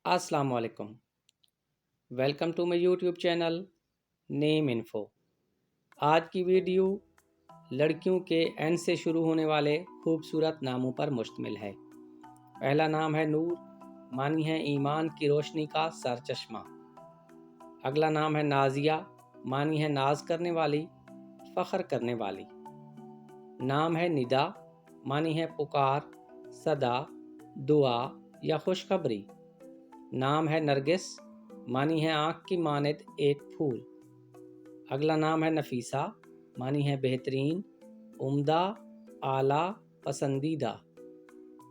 السلام علیکم، welcome to my YouTube channel name info. آج کی ویڈیو لڑکیوں کے این سے شروع ہونے والے خوبصورت ناموں پر مشتمل ہے۔ پہلا نام ہے نور، معنی ہے ایمان کی روشنی کا سر چشمہ۔ اگلا نام ہے نازیہ، معنی ہے ناز کرنے والی، فخر کرنے والی۔ نام ہے ندا، معنی ہے پکار، صدا، دعا یا خوشخبری۔ نام ہے نرگس، معنی ہے آنکھ کی مانند ایک پھول۔ اگلا نام ہے نفیسہ، معنی ہے بہترین، عمدہ، اعلیٰ، پسندیدہ۔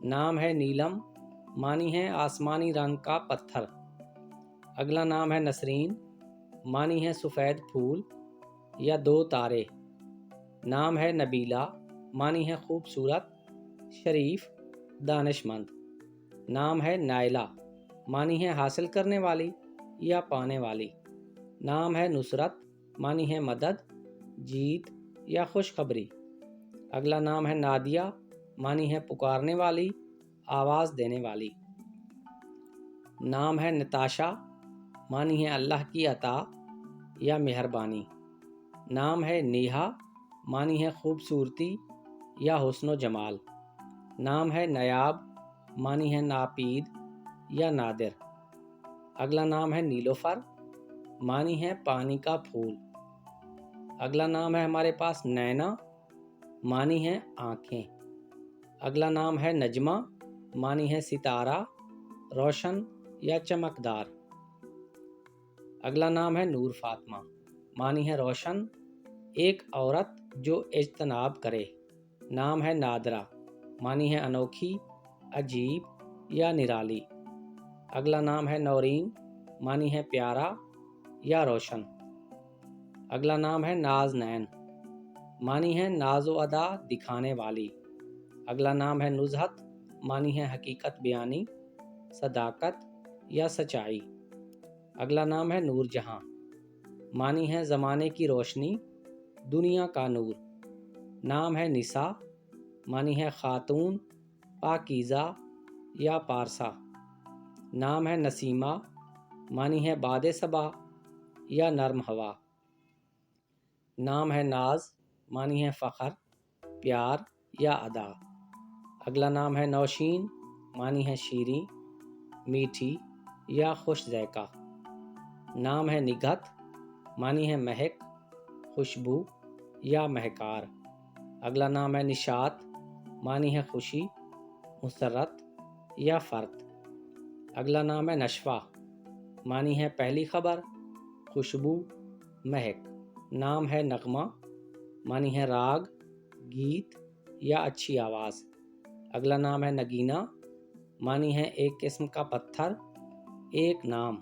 نام ہے نیلم، معنی ہے آسمانی رنگ کا پتھر۔ اگلا نام ہے نسرین، معنی ہے سفید پھول یا دو تارے۔ نام ہے نبیلہ، معنی ہے خوبصورت، شریف، دانش مند۔ نام ہے نائلہ، معنی ہے حاصل کرنے والی یا پانے والی۔ نام ہے نصرت، معنی ہے مدد، جیت یا خوشخبری۔ اگلا نام ہے نادیہ، معنی ہے پکارنے والی، آواز دینے والی۔ نام ہے نتاشا، معنی ہے اللہ کی عطا یا مہربانی۔ نام ہے نیہا، معنی ہے خوبصورتی یا حسن و جمال۔ نام ہے نیاب، معنی ہے ناپید یا نادر۔ اگلا نام ہے نیلوفر، معنی ہے پانی کا پھول۔ اگلا نام ہے ہمارے پاس نینا، معنی ہے آنکھیں۔ اگلا نام ہے نجمہ، معنی ہے ستارہ، روشن یا چمکدار۔ اگلا نام ہے نور فاطمہ، معنی ہے روشن، ایک عورت جو اجتناب کرے۔ نام ہے نادرہ، معنی ہے انوکھی، عجیب یا نرالی۔ اگلا نام ہے نورین، معنی ہے پیارا یا روشن۔ اگلا نام ہے ناز نین، معنی ہے ناز و ادا دکھانے والی۔ اگلا نام ہے نزہت، معنی ہے حقیقت بیانی، صداقت یا سچائی۔ اگلا نام ہے نور جہاں، معنی ہے زمانے کی روشنی، دنیا کا نور۔ نام ہے نساء، معنی ہے خاتون، پاکیزہ یا پارسا۔ نام ہے نسیمہ، معنی ہے باد صبا یا نرم ہوا۔ نام ہے ناز، معنی ہے فخر، پیار یا ادا۔ اگلا نام ہے نوشین، معنی ہے شیریں، میٹھی یا خوش ذائقہ۔ نام ہے نگہت، معنی ہے مہک، خوشبو یا مہکار۔ اگلا نام ہے نشاط، معنی ہے خوشی، مسرت یا فرد۔ اگلا نام ہے نشوہ، معنی ہے پہلی خبر، خوشبو، مہک۔ نام ہے نغمہ، معنی ہے راگ، گیت یا اچھی آواز۔ اگلا نام ہے نگینہ، معنی ہے ایک قسم کا پتھر، ایک نام۔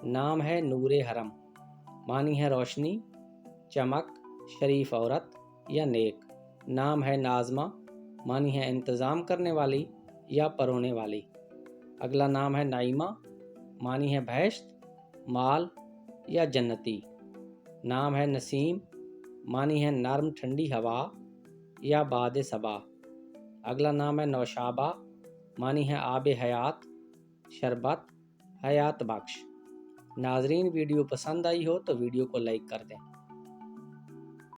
نام ہے نور حرم، معنی ہے روشنی، چمک، شریف عورت یا نیک۔ نام ہے ناظمہ، معنی ہے انتظام کرنے والی یا پرونے والی۔ اگلا نام ہے نعیمہ، معنی ہے بہشت، مال یا جنتی۔ نام ہے نسیم، معنی ہے نرم ٹھنڈی ہوا یا باد صبا۔ اگلا نام ہے نوشابہ، معنی ہے آب حیات، شربت، حیات بخش۔ ناظرین، ویڈیو پسند آئی ہو تو ویڈیو کو لائک کر دیں۔